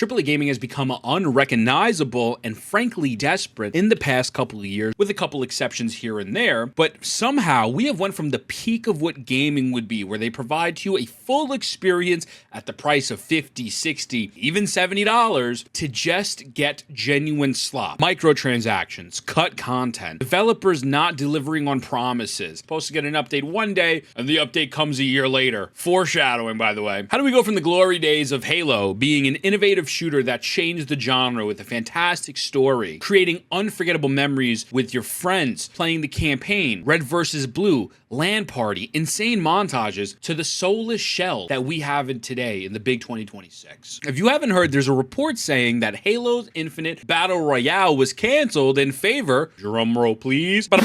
AAA gaming has become unrecognizable and frankly desperate in the past couple of years, with a couple exceptions here and there, but somehow we have went from the peak of what gaming would be, where they provide to you a full experience at the price of $50, $60, even $70, to just get genuine slop. Microtransactions, cut content, developers not delivering on promises, supposed to get an update one day, and the update comes a year later. Foreshadowing, by the way. How do we go from the glory days of Halo being an innovative shooter that changed the genre with a fantastic story, creating unforgettable memories with your friends, playing the campaign, Red versus Blue, LAN party, insane montages, to the soulless shell that we have in today in the big 2026? If you haven't heard, there's a report saying that Halo Infinite Battle Royale was canceled in favor, drum roll please, for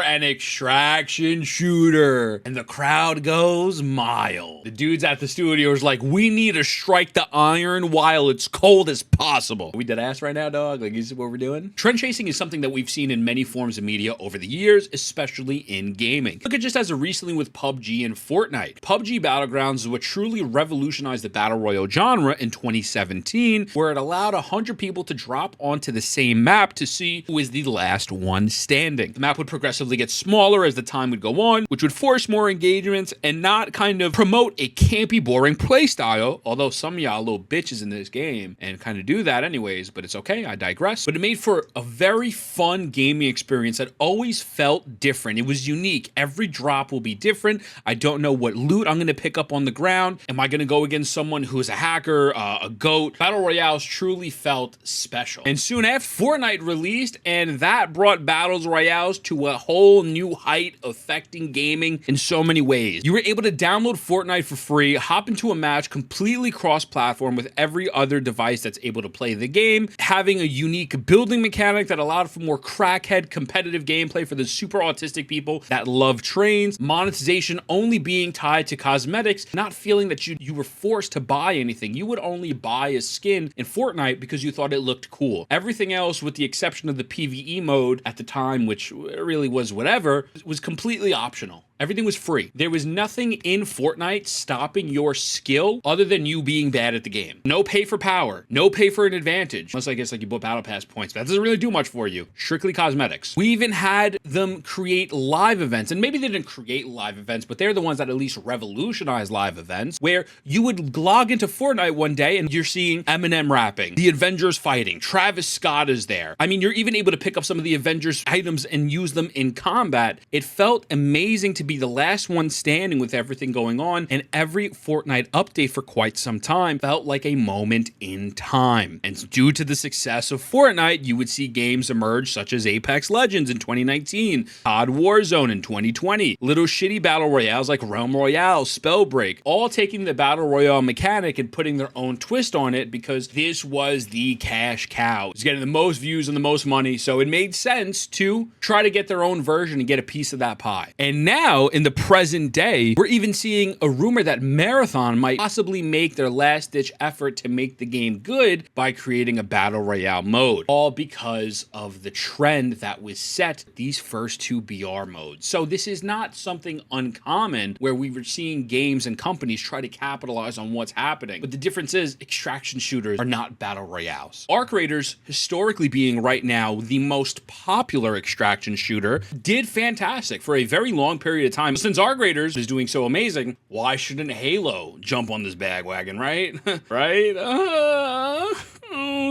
an extraction shooter. And the crowd goes mild. The dudes at the studio is like, we need to strike the iron while it's cold as possible. Are we dead ass right now, dog? Like, is what we're doing? Trend chasing is something that we've seen in many forms of media over the years, especially in gaming. Look at just as of recently with PUBG and Fortnite. PUBG Battlegrounds is what truly revolutionized the Battle Royale genre in 2017, where it allowed 100 people to drop onto the same map to see who is the last one standing. The map would progressively get smaller as the time would go on, which would force more engagements and not kind of promote a campy, boring playstyle, although some of y'all little bitches in this game and kind of do that anyways, but it's okay, I digress. But it made for a very fun gaming experience that always felt different. It was unique. Every drop will be different. I don't know what loot I'm going to pick up on the ground. Am I going to go against someone who's a hacker, a goat? Battle Royales truly felt special. And soon after, Fortnite released, and that brought Battle Royales to a whole new height, affecting gaming in so many ways. You were able to download Fortnite for free, hop into a match completely cross-platform with every other device that's able to play the game, having a unique building mechanic that allowed for more crackhead competitive gameplay for the super autistic people that love trains, monetization only being tied to cosmetics, not feeling that you were forced to buy anything. You would only buy a skin in Fortnite because you thought it looked cool. Everything else, with the exception of the PvE mode at the time, which really was whatever, was completely optional. Everything was free. There was nothing in Fortnite stopping your skill other than you being bad at the game. No pay for power, no pay for an advantage, unless I guess like you bought battle pass points. That doesn't really do much for you. Strictly cosmetics. We even had them create live events, and maybe they didn't create live events, but they're the ones that at least revolutionized live events, where you would log into Fortnite one day and you're seeing Eminem rapping, the Avengers fighting, Travis Scott is there. I mean, you're even able to pick up some of the Avengers items and use them in combat. It felt amazing to be the last one standing with everything going on, and every Fortnite update for quite some time felt like a moment in time. And due to the success of Fortnite, you would see games emerge such as Apex Legends in 2019, COD Warzone in 2020, little shitty battle royales like Realm Royale, Spellbreak, all taking the battle royale mechanic and putting their own twist on it because this was the cash cow. It's getting the most views and the most money, so it made sense to try to get their own version and get a piece of that pie. And now, in the present day, we're even seeing a rumor that Marathon might possibly make their last-ditch effort to make the game good by creating a battle royale mode, all because of the trend that was set these first two BR modes. So this is not something uncommon where we were seeing games and companies try to capitalize on what's happening, but the difference is extraction shooters are not battle royales. Arc Raiders, historically being right now the most popular extraction shooter, did fantastic for a very long period of time. Since Arc Raiders is doing so amazing, why shouldn't Halo jump on this bandwagon, right? Right? Oh,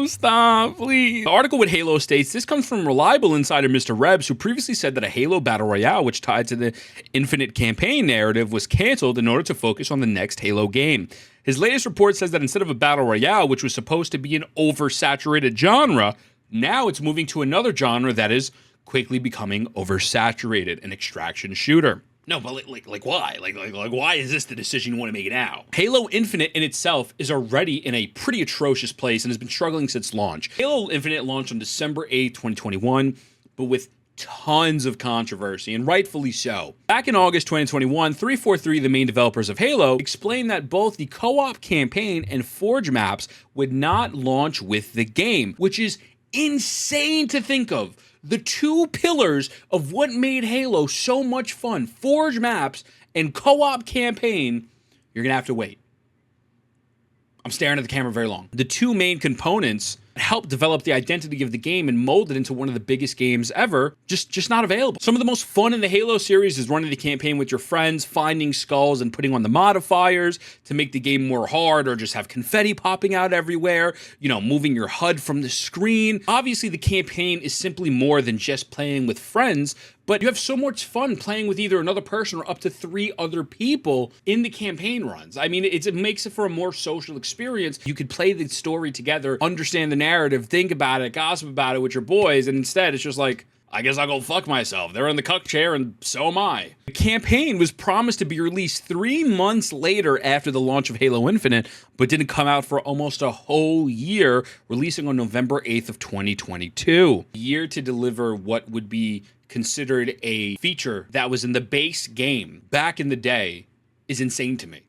stop, please. The article with Halo states, this comes from reliable insider Mr. Rebs, who previously said that a Halo Battle Royale, which tied to the Infinite campaign narrative, was canceled in order to focus on the next Halo game. His latest report says that instead of a Battle Royale, which was supposed to be an oversaturated genre, now it's moving to another genre that is quickly becoming oversaturated, an extraction shooter. No, but like why? Like why is this the decision you want to make now? Halo Infinite in itself is already in a pretty atrocious place and has been struggling since launch. Halo Infinite launched on December 8th, 2021, but with tons of controversy, and rightfully so. Back in August 2021, 343, the main developers of Halo, explained that both the co-op campaign and Forge maps would not launch with the game, which is insane to think of. The two pillars of what made Halo so much fun, Forge maps and co-op campaign, you're gonna have to wait. I'm staring at the camera very long. The two main components helped develop the identity of the game and mold it into one of the biggest games ever, just not available. Some of the most fun in the Halo series is running the campaign with your friends, finding skulls and putting on the modifiers to make the game more hard, or just have confetti popping out everywhere, you know, moving your HUD from the screen. Obviously, the campaign is simply more than just playing with friends, but you have so much fun playing with either another person or up to 3 other people in the campaign runs. I mean, it makes it for a more social experience. You could play the story together, understand the narrative, think about it, gossip about it with your boys, and instead it's just like, I guess I'll go fuck myself. They're in the cuck chair and so am I. The campaign was promised to be released 3 months later after the launch of Halo Infinite, but didn't come out for almost a whole year, releasing on November 8th of 2022. A year to deliver what would be considered a feature that was in the base game back in the day is insane to me.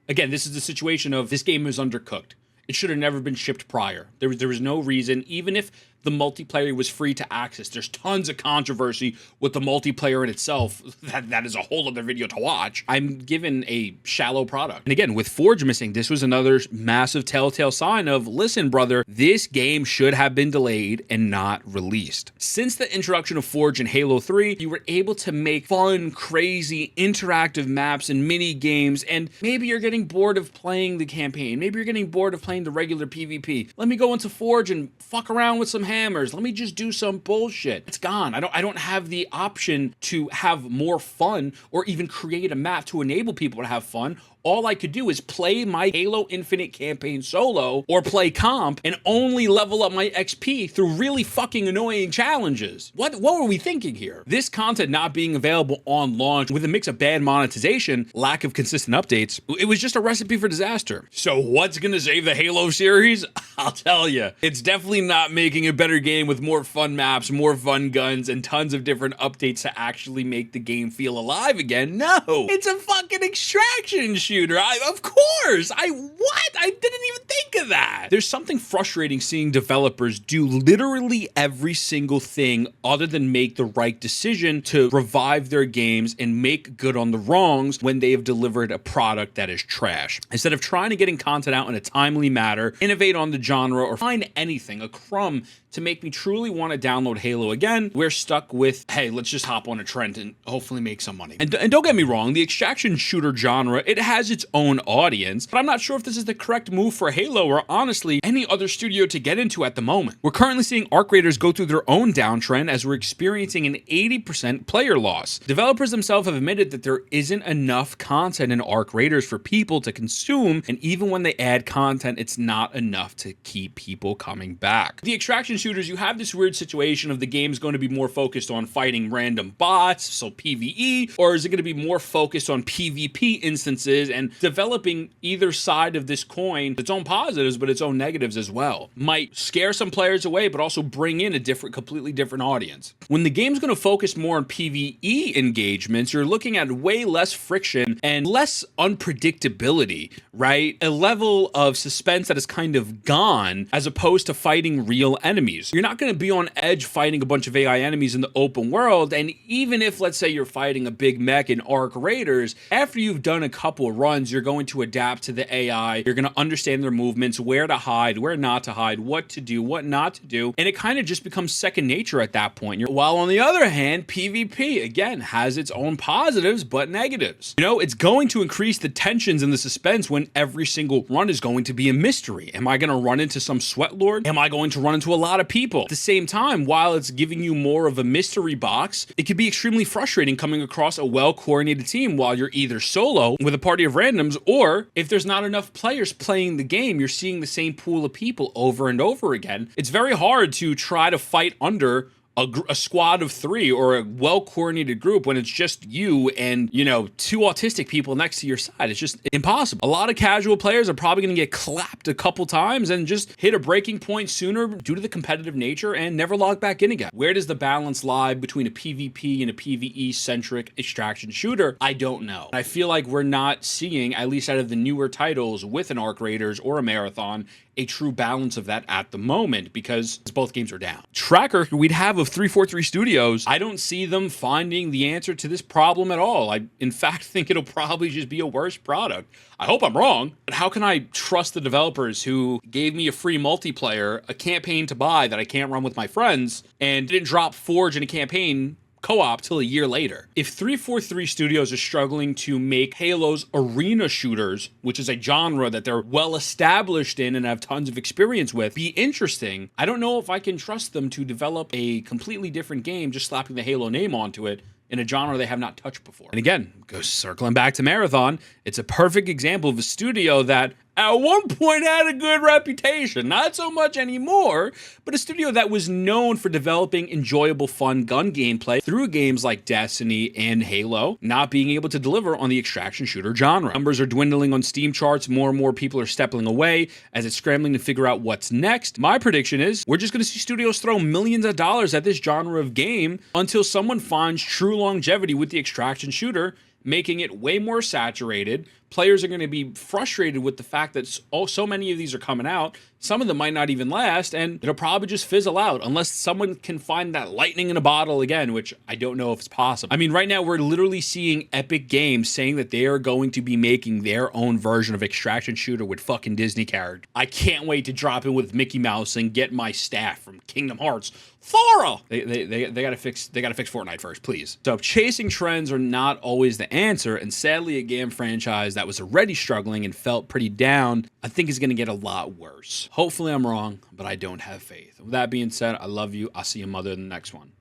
Again, this is the situation of this game is undercooked. It should have never been shipped prior. There was no reason, even if the multiplayer was free to access. There's tons of controversy with the multiplayer in itself. That is a whole other video to watch. I'm given a shallow product. And again, with Forge missing, this was another massive telltale sign of, listen, brother, this game should have been delayed and not released. Since the introduction of Forge in Halo 3, you were able to make fun, crazy, interactive maps and mini games, and maybe you're getting bored of playing the campaign. Maybe you're getting bored of playing the regular PvP. Let me go into Forge and fuck around with some hammers. Let me just do some bullshit. It's gone. I don't have the option to have more fun or even create a map to enable people to have fun. All I could do is play my Halo Infinite campaign solo or play comp and only level up my XP through really fucking annoying challenges. What were we thinking here? This content not being available on launch with a mix of bad monetization, lack of consistent updates, it was just a recipe for disaster. So what's gonna save the Halo series? I'll tell you, it's definitely not making a better game with more fun maps, more fun guns, and tons of different updates to actually make the game feel alive again. No, it's a fucking extraction shooter. Of course. I didn't even think of that. There's something frustrating seeing developers do literally every single thing other than make the right decision to revive their games and make good on the wrongs when they have delivered a product that is trash. Instead of trying to getting content out in a timely manner, innovate on the genre, or find anything, a crumb to make me truly want to download Halo again, we're stuck with, hey, let's just hop on a trend and hopefully make some money. And don't get me wrong, the extraction shooter genre, it has its own audience, but I'm not sure if this is the correct move for Halo or honestly any other studio to get into at the moment. We're currently seeing ARC Raiders go through their own downtrend as we're experiencing an 80% player loss. Developers themselves have admitted that there isn't enough content in ARC Raiders for people to consume, and even when they add content, it's not enough to keep people coming back. The extraction shooters, you have this weird situation of the game's going to be more focused on fighting random bots, so PvE, or is it going to be more focused on PvP instances and developing either side of this coin, its own positives, but its own negatives as well. Might scare some players away, but also bring in a completely different audience. When the game's going to focus more on PvE engagements, you're looking at way less friction and less unpredictability, right? A level of suspense that is kind of gone as opposed to fighting real enemies. You're not going to be on edge fighting a bunch of AI enemies in the open world, and even if, let's say, you're fighting a big mech in ARC Raiders, after you've done a couple runs, you're going to adapt to the AI, you're going to understand their movements, where to hide, where not to hide, what to do, what not to do, and it kind of just becomes second nature at that point. While on the other hand, PvP, again, has its own positives, but negatives. You know, it's going to increase the tensions and the suspense when every single run is going to be a mystery. Am I going to run into some sweat lord? Am I going to run into a lot of people? At the same time, while it's giving you more of a mystery box, it can be extremely frustrating coming across a well-coordinated team while you're either solo with a party of randoms, or if there's not enough players playing the game, you're seeing the same pool of people over and over again. It's very hard to try to fight under a squad of 3 or a well-coordinated group when it's just you and, you know, 2 autistic people next to your side. It's just impossible. A lot of casual players are probably going to get clapped a couple times and just hit a breaking point sooner due to the competitive nature and never log back in again. Where does the balance lie between a PvP and a PvE-centric extraction shooter? I don't know. I feel like we're not seeing, at least out of the newer titles with an ARC Raiders or a Marathon, a true balance of that at the moment because both games are down. Tracker, we'd have a with 343 Studios, I don't see them finding the answer to this problem at all. I, in fact, think it'll probably just be a worse product. I hope I'm wrong, but how can I trust the developers who gave me a free multiplayer, a campaign to buy that I can't run with my friends, and didn't drop Forge in a campaign co-op till a year later? If 343 Studios is struggling to make Halo's arena shooters, which is a genre that they're well established in and have tons of experience with, be interesting, I don't know if I can trust them to develop a completely different game just slapping the Halo name onto it in a genre they have not touched before. And again, goes circling back to Marathon, it's a perfect example of a studio that at one point had a good reputation, not so much anymore, but a studio that was known for developing enjoyable, fun gun gameplay through games like Destiny and Halo, not being able to deliver on the extraction shooter genre. Numbers are dwindling on Steam charts, more and more people are stepping away as it's scrambling to figure out what's next. My prediction is we're just going to see studios throw millions of dollars at this genre of game until someone finds true longevity with the extraction shooter, making it way more saturated. Players are going to be frustrated with the fact that so many of these are coming out. Some of them might not even last, and it'll probably just fizzle out unless someone can find that lightning in a bottle again, which I don't know if it's possible. I mean, right now we're literally seeing Epic Games saying that they are going to be making their own version of extraction shooter with fucking Disney characters. I can't wait to drop in with Mickey Mouse and get my staff from Kingdom Hearts. Thora! They gotta fix Fortnite first, please. So chasing trends are not always the answer, and sadly a game franchise that was already struggling and felt pretty down, I think is gonna get a lot worse. Hopefully I'm wrong, but I don't have faith. With that being said, I love you. I'll see you mother in the next one.